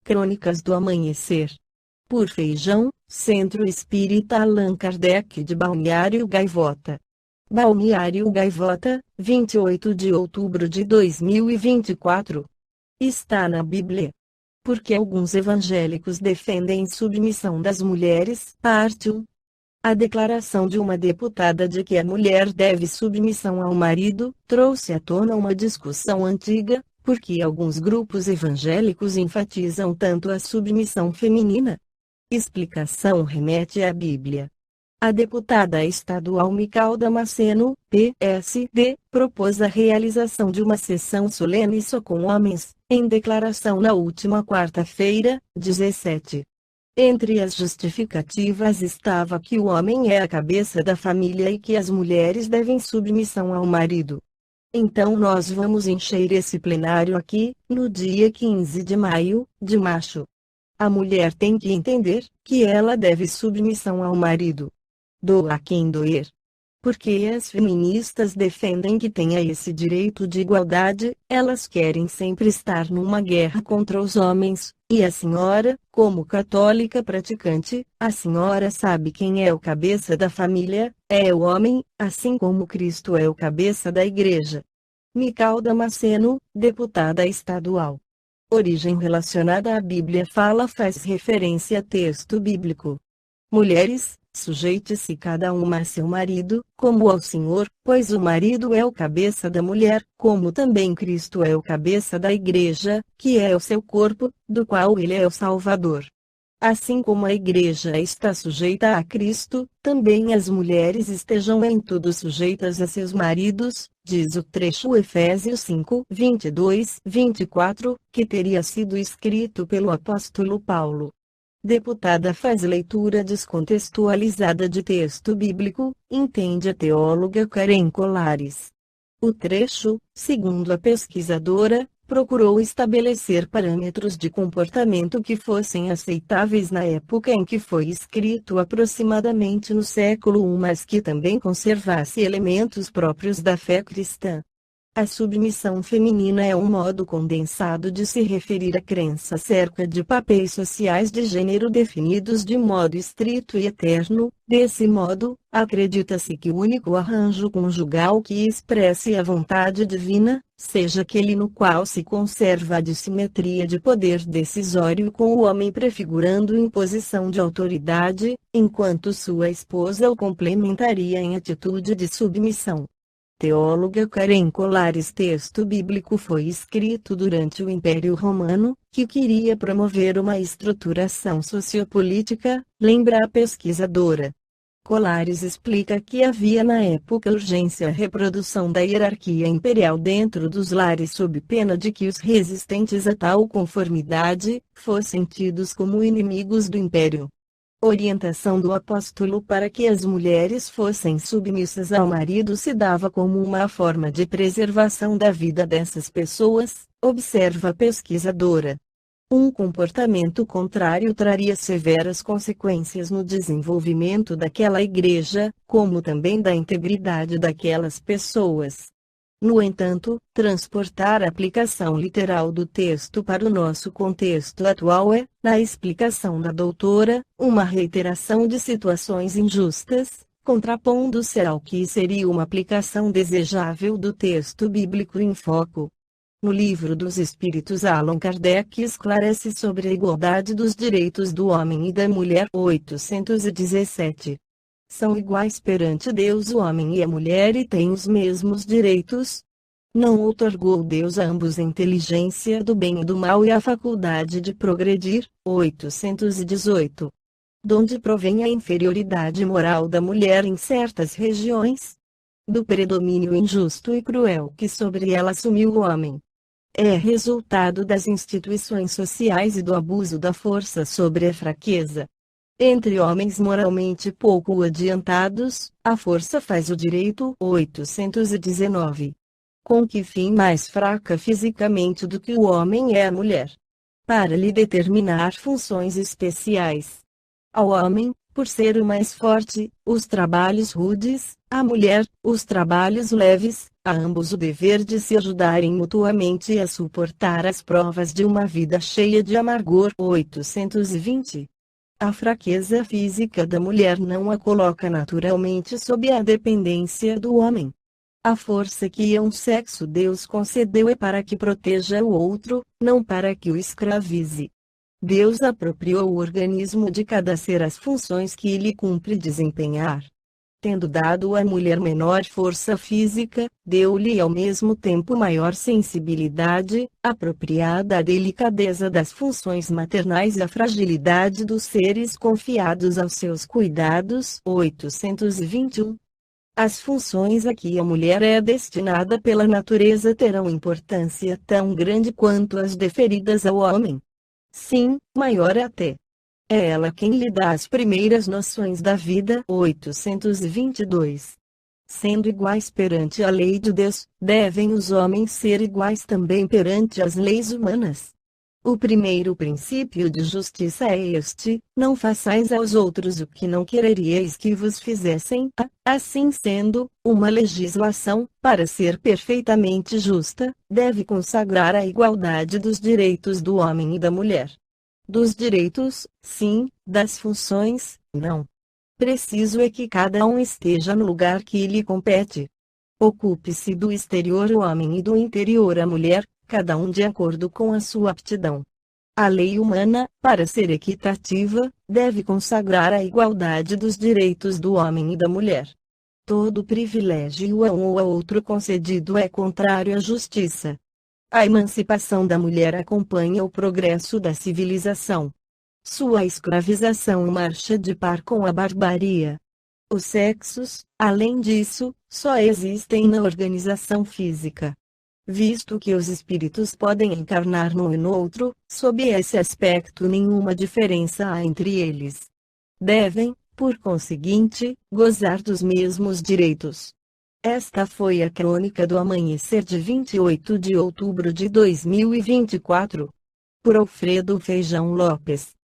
Crônicas do Amanhecer. Por Feijão, Centro Espírita Allan Kardec de Balneário Gaivota. Balneário Gaivota, 28 de outubro de 2024. Está na Bíblia. Porque alguns evangélicos defendem submissão das mulheres. Parte 1. A declaração de uma deputada de que a mulher deve submissão ao marido trouxe à tona uma discussão antiga, porque alguns grupos evangélicos enfatizam tanto a submissão feminina. Explicação remete à Bíblia. A deputada estadual Mical Damasceno, PSD, propôs a realização de uma sessão solene só com homens, em declaração na última quarta-feira, 17. Entre as justificativas estava que o homem é a cabeça da família e que as mulheres devem submissão ao marido. Então nós vamos encher esse plenário aqui, no dia 15 de maio, de macho. A mulher tem que entender que ela deve submissão ao marido. Doa a quem doer. Porque as feministas defendem que tenha esse direito de igualdade, elas querem sempre estar numa guerra contra os homens, e a senhora, como católica praticante, a senhora sabe quem é o cabeça da família, é o homem, assim como Cristo é o cabeça da igreja. Mical Damasceno, deputada estadual. Origem relacionada à Bíblia faz referência a texto bíblico. Mulheres, sujeite-se cada uma a seu marido, como ao Senhor, pois o marido é o cabeça da mulher, como também Cristo é o cabeça da igreja, que é o seu corpo, do qual ele é o Salvador. Assim como a igreja está sujeita a Cristo, também as mulheres estejam em tudo sujeitas a seus maridos, diz o trecho Efésios 5, 22-24, que teria sido escrito pelo apóstolo Paulo. Deputada faz leitura descontextualizada de texto bíblico, entende a teóloga Karen Colares. O trecho, segundo a pesquisadora, procurou estabelecer parâmetros de comportamento que fossem aceitáveis na época em que foi escrito, aproximadamente no século I, mas que também conservasse elementos próprios da fé cristã. A submissão feminina é um modo condensado de se referir à crença acerca de papéis sociais de gênero definidos de modo estrito e eterno. Desse modo, acredita-se que o único arranjo conjugal que expresse a vontade divina, seja aquele no qual se conserva a dissimetria de poder decisório com o homem prefigurando imposição de autoridade, enquanto sua esposa o complementaria em atitude de submissão. Teóloga Karen Colares. Texto bíblico foi escrito durante o Império Romano, que queria promover uma estruturação sociopolítica, lembra a pesquisadora. Colares explica que havia na época urgência à reprodução da hierarquia imperial dentro dos lares sob pena de que os resistentes a tal conformidade fossem tidos como inimigos do império. Orientação do apóstolo para que as mulheres fossem submissas ao marido se dava como uma forma de preservação da vida dessas pessoas, observa a pesquisadora. Um comportamento contrário traria severas consequências no desenvolvimento daquela igreja, como também da integridade daquelas pessoas. No entanto, transportar a aplicação literal do texto para o nosso contexto atual é, na explicação da doutora, uma reiteração de situações injustas, contrapondo-se ao que seria uma aplicação desejável do texto bíblico em foco. No Livro dos Espíritos, Allan Kardec esclarece sobre a igualdade dos direitos do homem e da mulher. 817. São iguais perante Deus o homem e a mulher e têm os mesmos direitos? Não outorgou Deus a ambos a inteligência do bem e do mal e a faculdade de progredir? 818. Donde provém a inferioridade moral da mulher em certas regiões? Do predomínio injusto e cruel que sobre ela assumiu o homem. É resultado das instituições sociais e do abuso da força sobre a fraqueza. Entre homens moralmente pouco adiantados, a força faz o direito. 819. Com que fim mais fraca fisicamente do que o homem é a mulher? Para lhe determinar funções especiais. Ao homem, por ser o mais forte, os trabalhos rudes, à mulher, os trabalhos leves, a ambos o dever de se ajudarem mutuamente a suportar as provas de uma vida cheia de amargor. 820. A fraqueza física da mulher não a coloca naturalmente sob a dependência do homem. A força que um sexo Deus concedeu é para que proteja o outro, não para que o escravize. Deus apropriou o organismo de cada ser as funções que lhe cumpre desempenhar. Tendo dado à mulher menor força física, deu-lhe ao mesmo tempo maior sensibilidade, apropriada à delicadeza das funções maternais e à fragilidade dos seres confiados aos seus cuidados. 821. As funções a que a mulher é destinada pela natureza terão importância tão grande quanto as deferidas ao homem. Sim, maior até. É ela quem lhe dá as primeiras noções da vida. 822. Sendo iguais perante a lei de Deus, devem os homens ser iguais também perante as leis humanas. O primeiro princípio de justiça é este: não façais aos outros o que não quereríeis que vos fizessem. Assim sendo, uma legislação, para ser perfeitamente justa, deve consagrar a igualdade dos direitos do homem e da mulher. Dos direitos, sim; das funções, não. Preciso é que cada um esteja no lugar que lhe compete. Ocupe-se do exterior o homem e do interior a mulher, cada um de acordo com a sua aptidão. A lei humana, para ser equitativa, deve consagrar a igualdade dos direitos do homem e da mulher. Todo privilégio a um ou a outro concedido é contrário à justiça. A emancipação da mulher acompanha o progresso da civilização. Sua escravização marcha de par com a barbaria. Os sexos, além disso, só existem na organização física. Visto que os espíritos podem encarnar num e no outro, sob esse aspecto nenhuma diferença há entre eles. Devem, por conseguinte, gozar dos mesmos direitos. Esta foi a crônica do amanhecer de 28 de outubro de 2024. Por Alfredo Feijão Lopes.